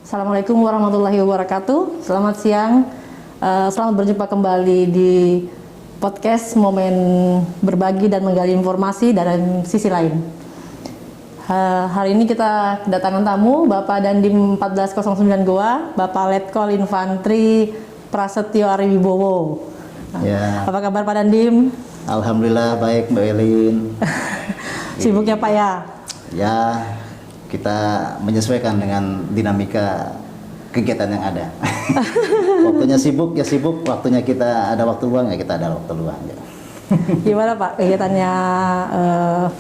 Assalamualaikum warahmatullahi wabarakatuh. Selamat siang. Selamat berjumpa kembali di podcast Momen Berbagi dan Menggali Informasi dari sisi lain. Hari ini kita kedatangan tamu Bapak Dandim 1409 Goa, Bapak Letkol Infantri Prasetyo Ariwibowo. Ya. Apa kabar Pak Dandim? Alhamdulillah baik Mbak Elin. Sibuk ya Pak ya? Ya, kita menyesuaikan dengan dinamika kegiatan yang ada. Waktunya sibuk ya sibuk, waktunya kita ada waktu luang ya kita ada waktu luang. Ya. Gimana Pak kegiatannya?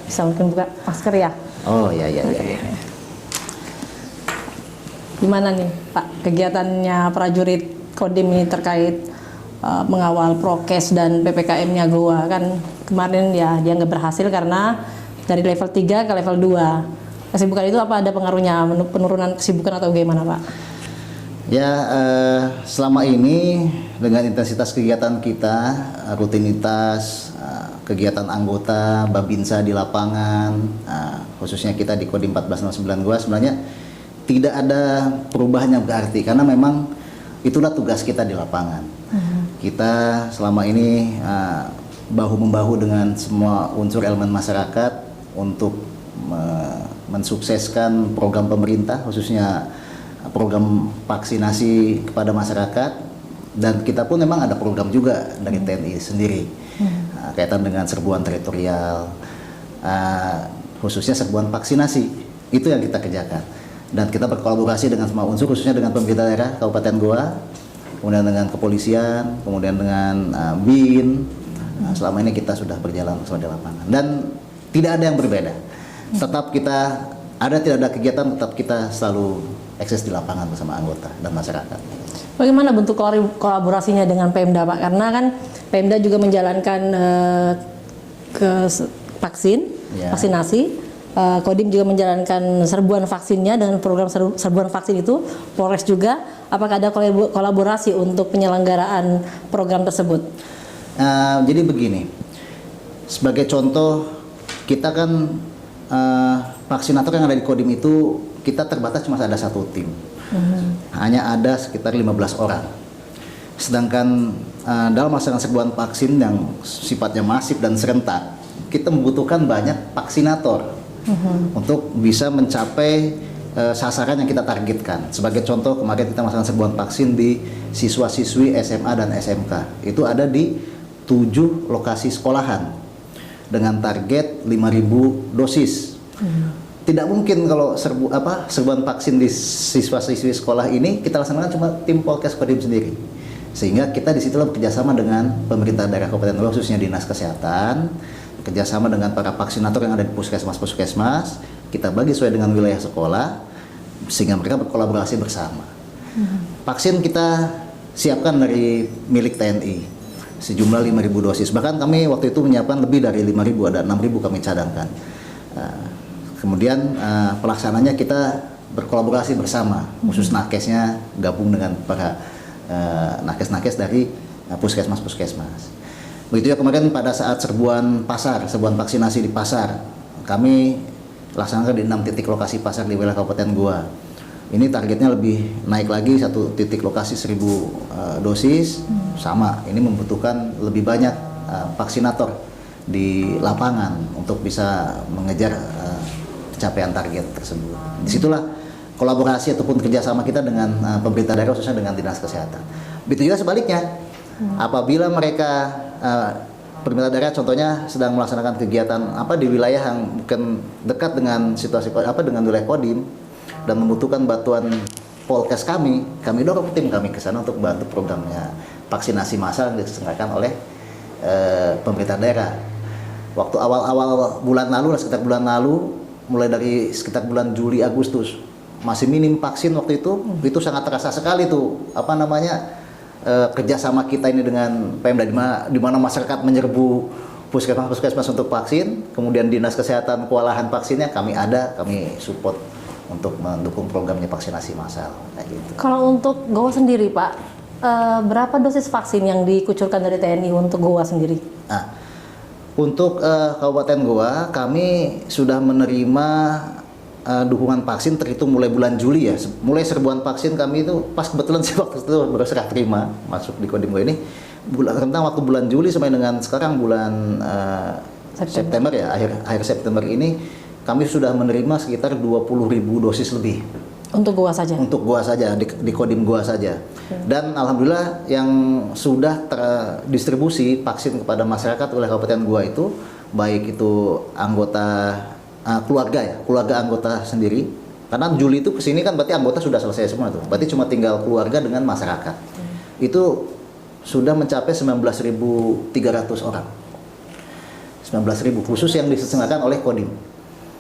Bisa mungkin buka masker ya? Oh ya. Gimana nih Pak kegiatannya prajurit Kodim ini terkait mengawal prokes dan PPKM-nya Goa? Kan kemarin ya dia nggak berhasil karena dari level 3 ke level 2. Kesibukan itu apa ada pengaruhnya, penurunan kesibukan atau bagaimana Pak? Ya, selama ini dengan intensitas kegiatan kita, rutinitas, kegiatan anggota Babinsa di lapangan, khususnya kita di Kodim 1409 Goa sebenarnya tidak ada perubahan yang berarti karena memang itulah tugas kita di lapangan. Kita selama ini bahu-membahu dengan semua unsur elemen masyarakat untuk mensukseskan program pemerintah, khususnya program vaksinasi kepada masyarakat, dan kita pun memang ada program juga dari TNI sendiri kaitan dengan serbuan teritorial, khususnya serbuan vaksinasi, itu yang kita kerjakan. Dan kita berkolaborasi dengan semua unsur, khususnya dengan pemerintah daerah Kabupaten Goa, kemudian dengan kepolisian, kemudian dengan BIN. Selama ini kita sudah berjalan bersama di lapangan dan tidak ada yang berbeda. Tetap kita tidak ada kegiatan, tetap kita selalu eksis di lapangan bersama anggota dan masyarakat. Bagaimana bentuk kolaborasinya dengan Pemda Pak? Karena kan Pemda juga menjalankan vaksinasi. Kodim juga menjalankan serbuan vaksinnya dengan program serbuan vaksin itu. Polres juga, apakah ada kolaborasi untuk penyelenggaraan program tersebut? Jadi begini, sebagai contoh kita kan vaksinator yang ada di Kodim itu kita terbatas cuma ada satu tim, hanya ada sekitar 15 orang. Sedangkan dalam melaksanakan serbuan vaksin yang sifatnya masif dan serentak, kita membutuhkan banyak vaksinator untuk bisa mencapai sasaran yang kita targetkan. Sebagai contoh, kemarin kita melaksanakan serbuan vaksin di siswa-siswi SMA dan SMK. Itu ada di 7 lokasi sekolahan dengan target 5.000 dosis. Tidak mungkin kalau serbuan vaksin di siswa-siswi sekolah ini kita laksanakan cuma tim Polkes Kodim sendiri. Sehingga kita di situlah bekerjasama dengan pemerintah daerah Kabupaten Goa, khususnya Dinas Kesehatan, kerjasama dengan para vaksinator yang ada di puskesmas, kita bagi sesuai dengan wilayah sekolah, sehingga mereka berkolaborasi bersama. Vaksin kita siapkan dari milik TNI, sejumlah 5.000 dosis. Bahkan kami waktu itu menyiapkan lebih dari 5.000, ada 6.000 kami cadangkan. Kemudian pelaksananya kita berkolaborasi bersama, khusus nakesnya gabung dengan para nakes-nakes dari puskesmas. Begitu ya kemarin pada saat serbuan vaksinasi di pasar, kami laksanakan di 6 titik lokasi pasar di wilayah Kabupaten Goa. Ini targetnya lebih naik lagi, 1 titik lokasi 1.000 dosis, sama. Ini membutuhkan lebih banyak vaksinator di lapangan untuk bisa mengejar pencapaian target tersebut. Disitulah kolaborasi ataupun kerjasama kita dengan pemerintah daerah, khususnya dengan Dinas Kesehatan. Begitu juga sebaliknya, apabila mereka pemerintah daerah contohnya sedang melaksanakan kegiatan di wilayah yang mungkin dekat dengan situasi dengan wilayah Kodim dan membutuhkan bantuan Polkes kami dorong tim kami ke sana untuk bantu programnya vaksinasi massal yang diselenggarakan oleh pemerintah daerah. Waktu awal-awal bulan lalu, sekitar bulan lalu, mulai dari sekitar bulan Juli Agustus, masih minim vaksin waktu itu sangat terasa sekali tuh kerjasama kita ini dengan Pemda, di mana masyarakat menyerbu puskesmas untuk vaksin, kemudian Dinas Kesehatan kewalahan vaksinnya kami support untuk mendukung programnya vaksinasi massal kayak gitu. Kalau untuk Goa sendiri Pak, berapa dosis vaksin yang dikucurkan dari TNI untuk Goa sendiri? Untuk Kabupaten Goa kami sudah menerima dukungan vaksin terhitung mulai bulan Juli ya. Mulai serbuan vaksin kami itu pas kebetulan saya waktu itu baru serah terima masuk di Kodim ini rentang waktu bulan Juli sampai dengan sekarang bulan September ya, akhir September ini kami sudah menerima sekitar 20.000 dosis lebih. Untuk gua saja? Untuk gua saja, di Kodim gua saja. Dan alhamdulillah yang sudah terdistribusi vaksin kepada masyarakat oleh Kabupaten Goa itu, baik itu anggota keluarga anggota sendiri. Karena Juli itu kesini kan berarti anggota sudah selesai semua tuh. Berarti cuma tinggal keluarga dengan masyarakat. Itu sudah mencapai 19.300 orang. 19.000 khusus yang diselenggarakan oleh Kodim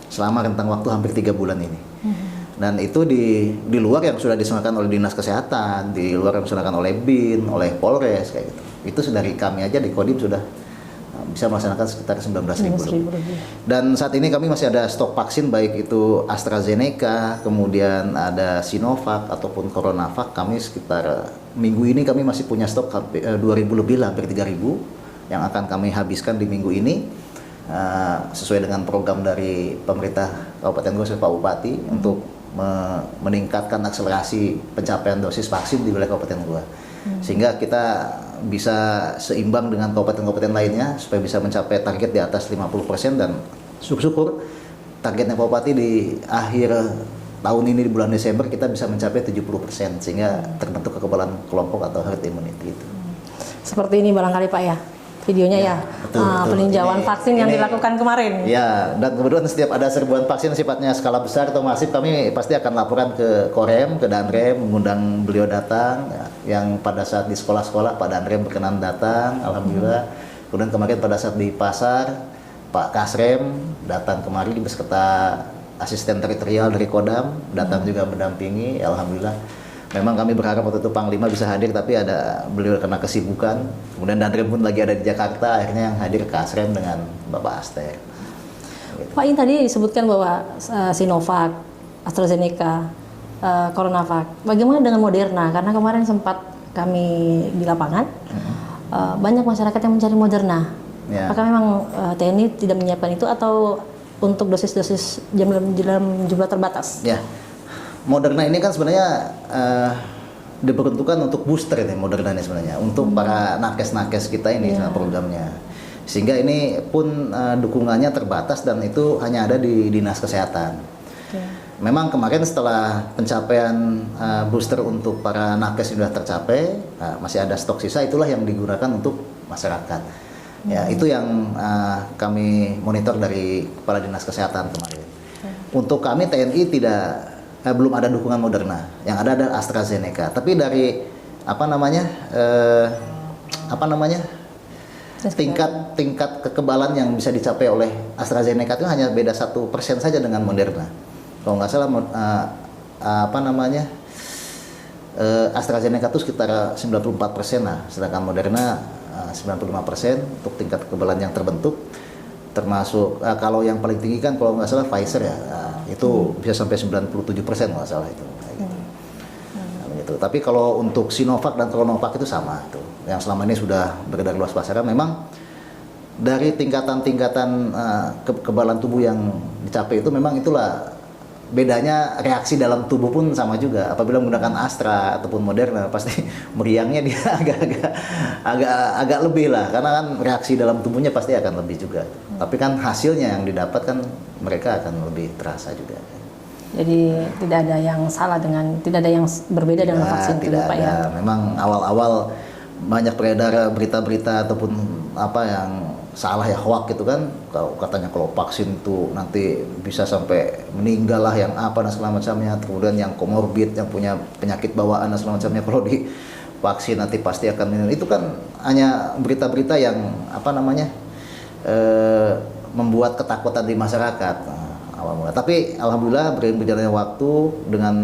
selama rentang waktu hampir 3 bulan ini. Dan itu di luar yang sudah diselenggarakan oleh Dinas Kesehatan, di luar yang diselenggarakan oleh BIN, oleh Polres kayak gitu. Itu dari kami aja di Kodim sudah bisa melaksanakan sekitar 19.000 lebih. Dan saat ini kami masih ada stok vaksin baik itu AstraZeneca, kemudian ada Sinovac ataupun CoronaVac. Kami sekitar minggu ini kami masih punya stok 2.000 lebih lah, hampir 3.000 yang akan kami habiskan di minggu ini. Sesuai dengan program dari pemerintah Kabupaten Goa Pak Bupati untuk meningkatkan akselerasi pencapaian dosis vaksin di wilayah Kabupaten Goa. Sehingga kita bisa seimbang dengan kabupaten-kabupaten lainnya supaya bisa mencapai target di atas 50% dan syukur targetnya Pak Bupati di akhir tahun ini di bulan Desember kita bisa mencapai 70% sehingga terbentuk kekebalan kelompok atau herd immunity itu. Seperti ini barangkali Pak ya? Videonya ya, betul. peninjauan vaksin yang dilakukan kemarin. Ya, dan kemudian setiap ada serbuan vaksin sifatnya skala besar atau masif, kami pasti akan laporan ke Korem, ke Danrem, mengundang beliau datang. Yang pada saat di sekolah-sekolah Pak Danrem berkenan datang, alhamdulillah. Kemudian kemarin pada saat di pasar, Pak Kasrem datang kemari beserta asisten teritorial dari Kodam, datang juga mendampingi, alhamdulillah. Memang kami berharap waktu itu Panglima bisa hadir, tapi ada beliau karena kesibukan. Kemudian Danrem pun lagi ada di Jakarta, akhirnya yang hadir Kasrem dengan Bapak Aster. Gitu. Pak, ini tadi disebutkan bahwa Sinovac, AstraZeneca, CoronaVac. Bagaimana dengan Moderna? Karena kemarin sempat kami di lapangan, banyak masyarakat yang mencari Moderna. Ya. Apakah memang TNI tidak menyiapkan itu atau untuk dosis-dosis dalam jumlah terbatas? Ya. Moderna ini kan sebenarnya diperuntukkan untuk booster ini, Moderna ini sebenarnya untuk para nakes-nakes kita ini programnya. Sehingga ini pun dukungannya terbatas dan itu hanya ada di Dinas Kesehatan. Memang kemarin setelah pencapaian booster untuk para nakes sudah tercapai, masih ada stok sisa, itulah yang digunakan untuk masyarakat. Ya, itu yang kami monitor dari Kepala Dinas Kesehatan kemarin. Untuk kami TNI belum ada dukungan Moderna, yang ada AstraZeneca. Tapi dari tingkat kekebalan yang bisa dicapai oleh AstraZeneca itu hanya beda 1% saja dengan Moderna. Kalau nggak salah AstraZeneca itu sekitar 94% lah, sedangkan Moderna 95% untuk tingkat kekebalan yang terbentuk. Termasuk kalau yang paling tinggi kan kalau nggak salah Pfizer ya, itu bisa sampai 97% nggak salah itu. Gitu. Tapi kalau untuk Sinovac dan CoronaVac itu sama tuh, yang selama ini sudah beredar luas pasaran. Memang dari tingkatan-tingkatan kekebalan tubuh yang dicapai itu memang itulah bedanya, reaksi dalam tubuh pun sama juga. Apabila menggunakan Astra ataupun Moderna pasti meriangnya dia agak lebih lah, karena kan reaksi dalam tubuhnya pasti akan lebih juga. Tapi kan hasilnya yang didapat kan mereka akan lebih terasa juga. Jadi tidak ada yang salah tidak ada yang berbeda dengan vaksin itu Pak ya. Memang awal-awal banyak beredar berita-berita ataupun yang salah ya, hoax gitu kan, katanya kalau vaksin itu nanti bisa sampai meninggal lah yang dan segala macamnya, kemudian yang komorbid, yang punya penyakit bawaan dan segala macamnya kalau di vaksin nanti pasti akan meninggal. Itu kan hanya berita-berita yang membuat ketakutan di masyarakat. Tapi alhamdulillah berjalannya waktu dengan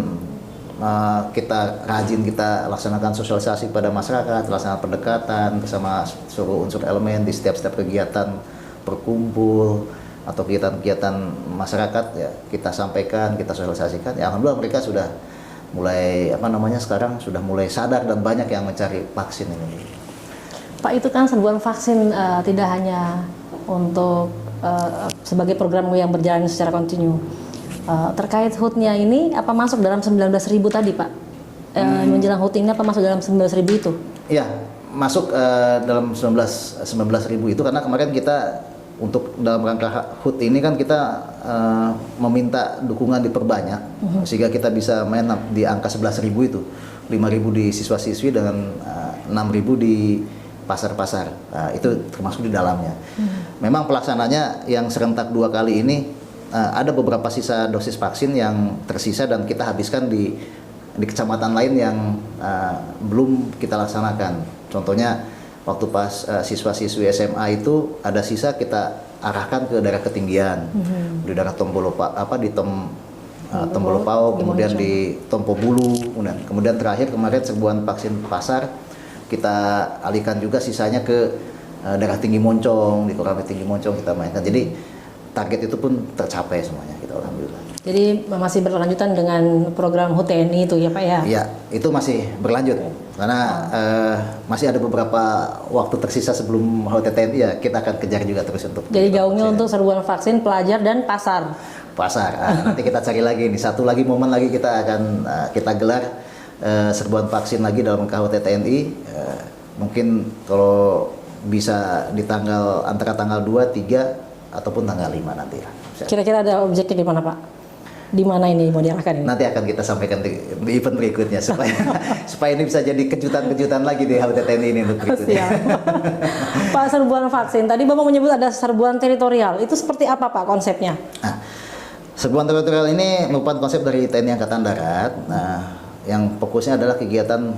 kita laksanakan sosialisasi pada masyarakat, laksanakan pendekatan bersama seluruh unsur elemen di setiap kegiatan berkumpul atau kegiatan-kegiatan masyarakat ya, kita sampaikan, kita sosialisasikan. Ya alhamdulillah mereka sudah mulai sekarang sudah mulai sadar dan banyak yang mencari vaksin ini. Pak, itu kan serbuan vaksin tidak hanya untuk sebagai program yang berjalan secara kontinu. Terkait HUT-nya ini apa masuk dalam 19.000 tadi Pak? Menjelang HUT ini apa masuk dalam 19.000 itu? Ya, masuk dalam 19.000 itu karena kemarin kita untuk dalam rangka HUT ini kan kita meminta dukungan diperbanyak sehingga kita bisa main di angka 11.000 itu. 5.000 di siswa-siswi dengan 6.000 di pasar-pasar. Itu termasuk di dalamnya. Memang pelaksananya yang serentak 2 kali ini ada beberapa sisa dosis vaksin yang tersisa dan kita habiskan di kecamatan lain yang belum kita laksanakan. Contohnya waktu pas siswa-siswi SMA itu ada sisa kita arahkan ke daerah ketinggian, di daerah Tombolopao, kemudian di Tompobulu, kemudian terakhir kemarin serbuan vaksin pasar kita alihkan juga sisanya ke daerah Tinggi Moncong, di Koramil Tinggi Moncong kita mainkan. Jadi target itu pun tercapai semuanya, kita alhamdulillah. Jadi masih berlanjutan dengan program HUT TNI itu ya Pak ya? Iya, itu masih berlanjut karena masih ada beberapa waktu tersisa sebelum HUT TNI ya, kita akan kejar juga terus untuk. Jadi gaungnya untuk serbuan vaksin pelajar dan pasar. Nanti kita cari lagi nih, satu lagi momen lagi kita akan kita gelar serbuan vaksin lagi dalam HUT TNI. Mungkin kalau bisa di antara tanggal 2, 3 ataupun tanggal 5 nanti. Kira-kira ada objektif di mana Pak? Di mana ini mau diarahkan ini? Nanti akan kita sampaikan di event berikutnya supaya ini bisa jadi kejutan-kejutan lagi di HUT TNI ini untuk berikutnya. Pak, serbuan vaksin tadi Bapak menyebut ada serbuan teritorial. Itu seperti apa Pak konsepnya? Serbuan teritorial ini merupakan konsep dari TNI Angkatan Darat. Yang fokusnya adalah kegiatan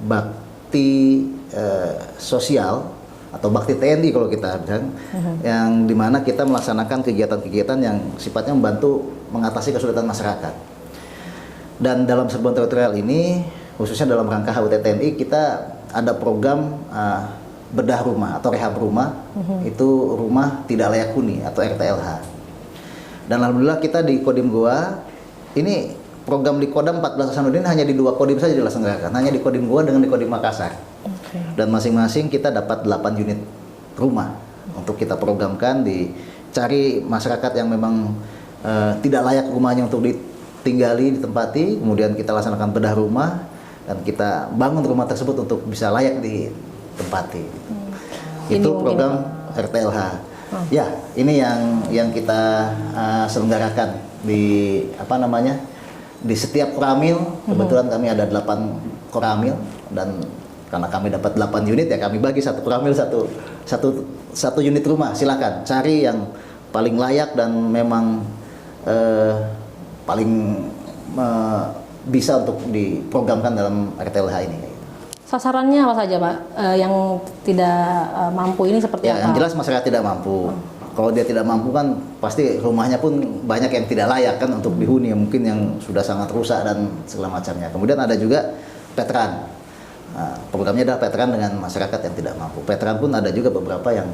bakti sosial atau bakti TNI kalau kita bilang, yang dimana kita melaksanakan kegiatan-kegiatan yang sifatnya membantu mengatasi kesulitan masyarakat. Dan dalam serbuan teritorial ini, khususnya dalam rangka HUT TNI, kita ada program bedah rumah atau rehab rumah, itu rumah tidak layak huni atau RTLH. Dan alhamdulillah kita di Kodim Goa, ini program di Kodam 14 Hasanuddin hanya di 2 Kodim saja dilaksanakan, hanya di Kodim Goa dengan di Kodim Makassar. Dan masing-masing kita dapat 8 unit rumah untuk kita programkan, dicari masyarakat yang memang tidak layak rumahnya untuk ditinggali, ditempati, kemudian kita laksanakan bedah rumah dan kita bangun rumah tersebut untuk bisa layak ditempati. Itu program RTLH. Ya, ini yang kita selenggarakan di di setiap koramil. Kebetulan kami ada 8 koramil dan karena kami dapat 8 unit ya kami bagi satu koramil satu unit rumah. Silakan cari yang paling layak dan memang paling bisa untuk diprogramkan dalam RTLH ini. Sasarannya apa saja Pak? Yang tidak mampu ini seperti apa? Yang jelas masyarakat tidak mampu. Kalau dia tidak mampu kan pasti rumahnya pun banyak yang tidak layak kan untuk dihuni, mungkin yang sudah sangat rusak dan segala macamnya. Kemudian ada juga veteran. Programnya adalah veteran dengan masyarakat yang tidak mampu. Veteran pun ada juga beberapa yang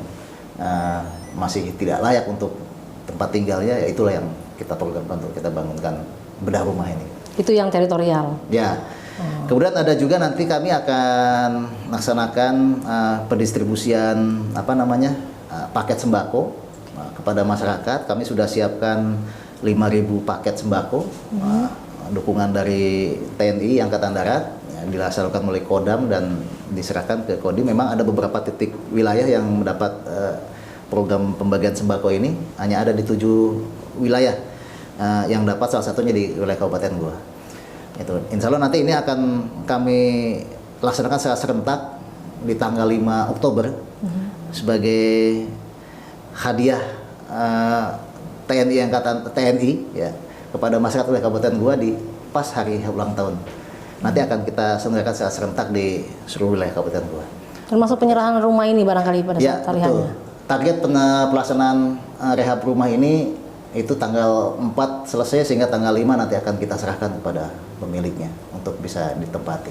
masih tidak layak untuk tempat tinggalnya, ya itulah yang kita programkan untuk kita bangunkan bedah rumah ini. Itu yang teritorial? Ya. Kemudian ada juga nanti kami akan laksanakan pendistribusian paket sembako kepada masyarakat. Kami sudah siapkan 5.000 paket sembako, dukungan dari TNI Angkatan Darat yang dilaksanakan oleh Kodam dan diserahkan ke Kodim. Memang ada beberapa titik wilayah yang mendapat program pembagian sembako ini, hanya ada di 7 wilayah yang dapat, salah satunya di wilayah Kabupaten Goa. Itu. Insya Allah nanti ini akan kami laksanakan secara serentak di tanggal 5 Oktober sebagai hadiah TNI ya kepada masyarakat wilayah Kabupaten Goa di pas hari ulang tahun. Nanti akan kita selenggarakan secara serentak di seluruh wilayah Kabupaten Goa. Termasuk penyerahan rumah ini barangkali pada saat hariannya. Target pelaksanaan rehab rumah ini itu tanggal 4 selesai, sehingga tanggal 5 nanti akan kita serahkan kepada pemiliknya untuk bisa ditempati.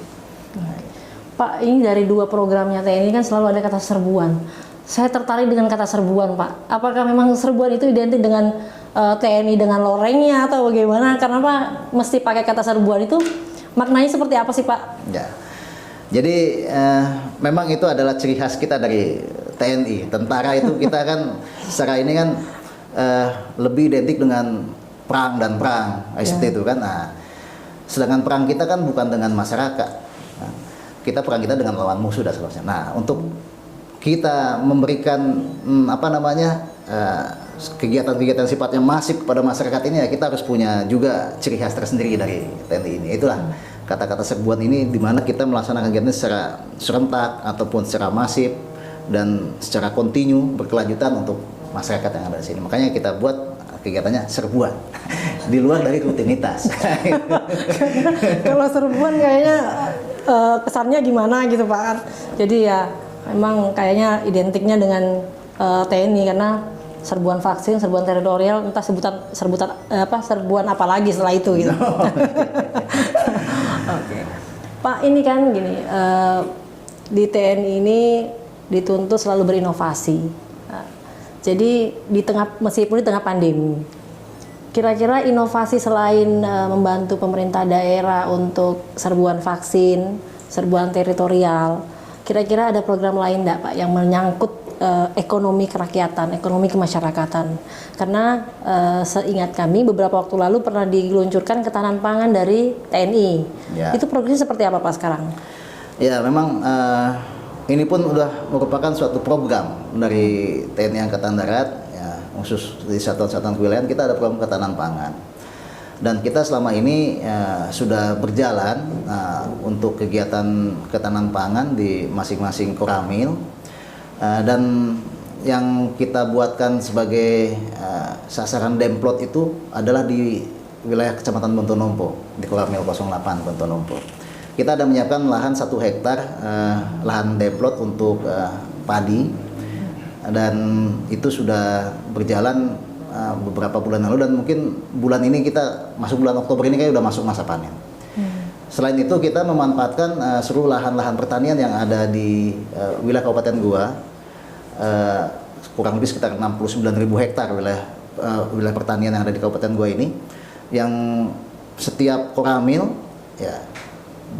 Pak, ini dari 2 programnya TNI kan selalu ada kata serbuan. Saya tertarik dengan kata serbuan, Pak. Apakah memang serbuan itu identik dengan TNI dengan lorengnya atau bagaimana? Karena Pak mesti pakai kata serbuan itu maknanya seperti apa sih, Pak? Ya. Jadi memang itu adalah ciri khas kita dari TNI. Tentara itu kita kan secara ini kan lebih identik dengan perang dan perang, seperti itu kan. Nah, sedangkan perang kita kan bukan dengan masyarakat. Nah, perang kita dengan lawan musuh dan seterusnya. Nah, untuk kita memberikan kegiatan-kegiatan sifatnya masif kepada masyarakat ini ya kita harus punya juga ciri khas tersendiri dari TNI ini. Itulah kata-kata serbuan ini, di mana kita melaksanakan kegiatan secara serentak ataupun secara masif dan secara kontinu berkelanjutan untuk masyarakat yang ada di sini. Makanya kita buat kegiatannya serbuan di luar dari rutinitas. Kalau serbuan kayaknya kesannya gimana gitu Pak. Jadi ya memang kayaknya identiknya dengan TNI karena serbuan vaksin, serbuan teritorial, entah serbuan apa lagi setelah itu gitu. Oke. Pak, ini kan gini, di TNI ini dituntut selalu berinovasi. Jadi meskipun di tengah pandemi, kira-kira inovasi selain membantu pemerintah daerah untuk serbuan vaksin, serbuan teritorial, kira-kira ada program lain enggak Pak yang menyangkut ekonomi kerakyatan, ekonomi kemasyarakatan? Karena seingat kami beberapa waktu lalu pernah diluncurkan ketahanan pangan dari TNI. Ya. Itu progresnya seperti apa Pak sekarang? Ya, memang ini pun sudah merupakan suatu program dari TNI Angkatan Darat, ya, khusus di satuan-satuan kewilayahan kita ada program ketahanan pangan. Dan kita selama ini sudah berjalan untuk kegiatan ketahanan pangan di masing-masing koramil, dan yang kita buatkan sebagai sasaran demplot itu adalah di wilayah Kecamatan Bontonompo, di Koramil 08 Bontonompo. Kita ada menyiapkan lahan 1 hektar lahan demplot untuk padi, dan itu sudah berjalan beberapa bulan lalu, dan mungkin bulan ini kita masuk bulan Oktober ini kayak udah masuk masa panen. Selain itu kita memanfaatkan seluruh lahan-lahan pertanian yang ada di wilayah Kabupaten Goa, kurang lebih sekitar 69.000 hektar wilayah pertanian yang ada di Kabupaten Goa ini, yang setiap koramil ya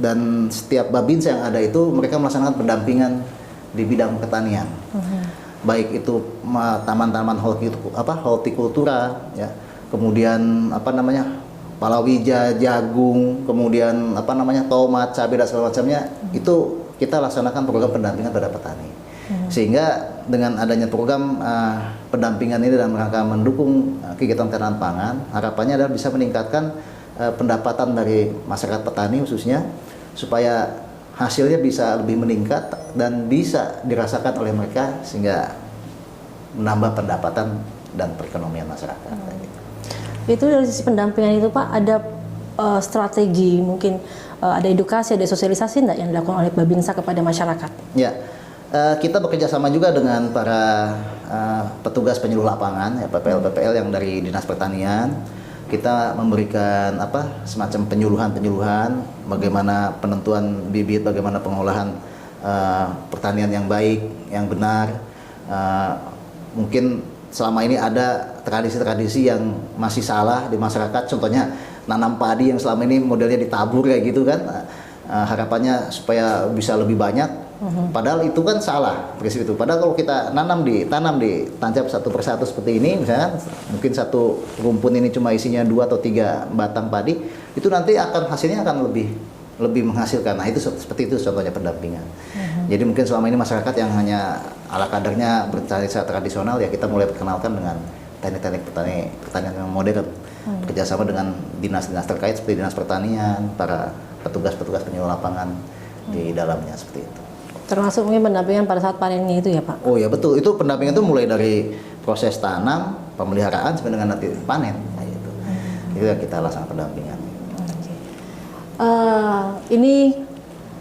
dan setiap babinsa yang ada itu mereka melaksanakan pendampingan di bidang pertanian. Baik itu taman-taman hortikultura, ya, kemudian palawija, jagung, kemudian tomat, cabai dan segala macamnya, itu kita laksanakan program pendampingan terhadap petani. Sehingga dengan adanya program pendampingan ini dalam rangka mendukung kegiatan ketahanan pangan, harapannya adalah bisa meningkatkan pendapatan dari masyarakat petani khususnya, supaya hasilnya bisa lebih meningkat dan bisa dirasakan oleh mereka sehingga menambah pendapatan dan perekonomian masyarakat. Itu dari sisi pendampingan itu Pak, ada strategi, mungkin ada edukasi, ada sosialisasi enggak yang dilakukan oleh Babinsa kepada masyarakat? Ya, kita bekerja sama juga dengan para petugas penyuluh lapangan, ya, PPL yang dari Dinas Pertanian. Kita memberikan semacam penyuluhan bagaimana penentuan bibit, bagaimana pengolahan pertanian yang baik, yang benar. Mungkin selama ini ada tradisi-tradisi yang masih salah di masyarakat, contohnya nanam padi yang selama ini modelnya ditabur kayak gitu kan. Harapannya supaya bisa lebih banyak. Padahal itu kan salah prinsip itu. Padahal kalau kita tanam di tancap satu persatu seperti ini, misalnya mungkin satu rumpun ini cuma isinya 2 atau 3 batang padi, itu nanti hasilnya akan lebih menghasilkan. Nah, itu seperti itu contohnya pendampingan. Jadi mungkin selama ini masyarakat yang hanya ala kadarnya bertani secara tradisional, ya kita mulai perkenalkan dengan teknik-teknik pertanian yang modern. Kerjasama dengan dinas-dinas terkait seperti Dinas Pertanian, para petugas-petugas penyuluh lapangan di dalamnya seperti itu. Termasuk mungkin pendampingan pada saat panennya itu ya Pak? Oh ya betul, itu pendampingan itu mulai dari proses tanam, pemeliharaan sampai dengan nanti panen. Nah, itu yang kita laksanakan pendampingan. Ini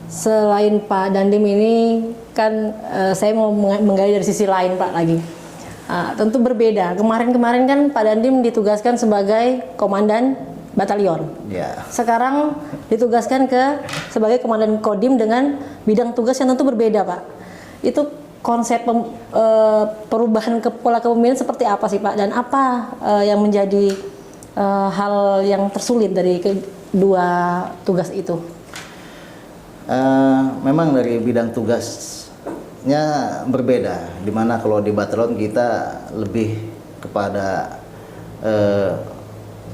selain Pak Dandim ini kan saya mau menggali dari sisi lain Pak lagi. Tentu berbeda. Kemarin kan Pak Dandim ditugaskan sebagai komandan batalion. Yeah. Sekarang ditugaskan sebagai komandan Kodim dengan bidang tugas yang tentu berbeda, Pak. Itu konsep perubahan pola kepemimpinan seperti apa sih, Pak? Dan apa yang menjadi hal yang tersulit dari kedua tugas itu? Memang dari bidang tugasnya berbeda. Dimana kalau di batalion kita lebih kepada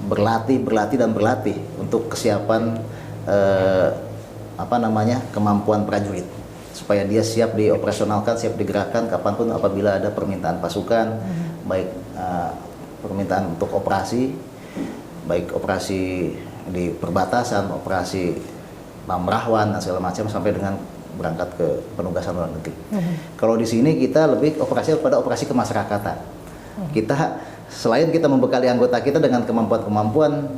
berlatih untuk kesiapan kemampuan prajurit supaya dia siap dioperasionalkan, siap digerakkan kapanpun apabila ada permintaan pasukan, baik permintaan untuk operasi, baik operasi di perbatasan, operasi pamrahwan dan segala macam sampai dengan berangkat ke penugasan luar negeri. Kalau di sini kita lebih operasi pada operasi kemasyarakatan. Kita selain kita membekali anggota kita dengan kemampuan-kemampuan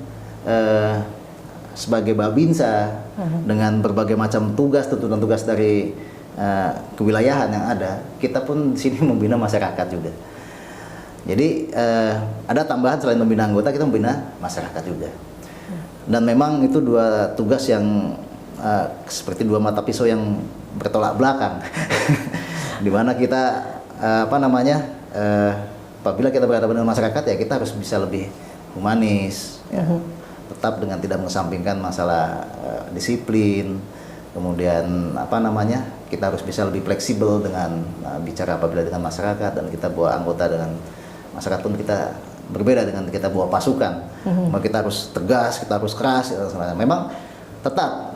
sebagai babinsa dengan berbagai macam tuntutan tugas dari kewilayahan yang ada, kita pun di sini membina masyarakat juga. Jadi ada tambahan selain membina anggota, kita membina masyarakat juga. Dan memang itu dua tugas yang seperti dua mata pisau yang bertolak belakang, di mana kita apabila kita berhadapan dengan masyarakat ya kita harus bisa lebih humanis, ya, tetap dengan tidak mengesampingkan masalah disiplin, kemudian kita harus bisa lebih fleksibel dengan bicara apabila dengan masyarakat, dan kita bawa anggota dengan masyarakat pun kita berbeda dengan kita bawa pasukan. Kita harus tegas, kita harus keras. Memang tetap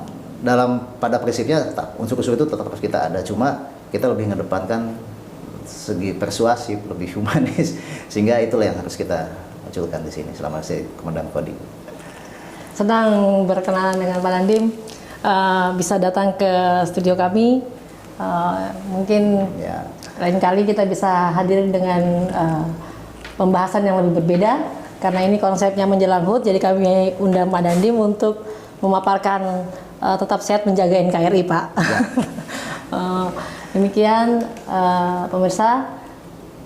pada prinsipnya tetap unsur-unsur itu tetap harus kita ada. Cuma kita lebih mengedepankan segi persuasif, lebih humanis, sehingga itulah yang harus kita munculkan di sini selama saya Komandan Kodim. Senang berkenalan dengan Pak Dandim, bisa datang ke studio kami. Mungkin ya, lain kali kita bisa hadir dengan pembahasan yang lebih berbeda, karena ini konsepnya menjelang HUT, jadi kami undang Pak Dandim untuk memaparkan tetap sehat menjaga NKRI, Pak. Ya. Demikian pemirsa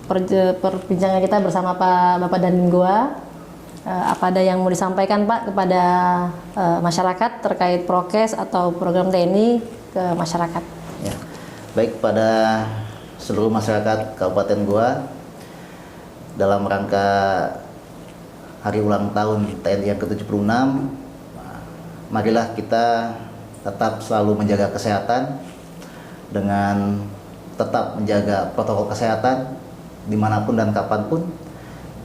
perbincangan kita bersama Bapak Dandim Goa. Apa ada yang mau disampaikan Pak kepada masyarakat terkait prokes atau program TNI ke masyarakat? Ya. Baik, pada seluruh masyarakat Kabupaten Goa, dalam rangka hari ulang tahun TNI yang ke-76, marilah kita tetap selalu menjaga kesehatan dengan tetap menjaga protokol kesehatan dimanapun dan kapanpun,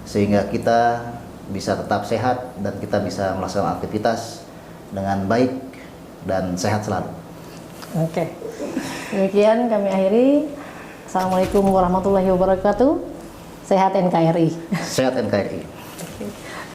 sehingga kita bisa tetap sehat dan kita bisa melaksanakan aktivitas dengan baik dan sehat selalu. Oke, demikian kami akhiri. Assalamualaikum warahmatullahi wabarakatuh. Sehat NKRI. Sehat NKRI.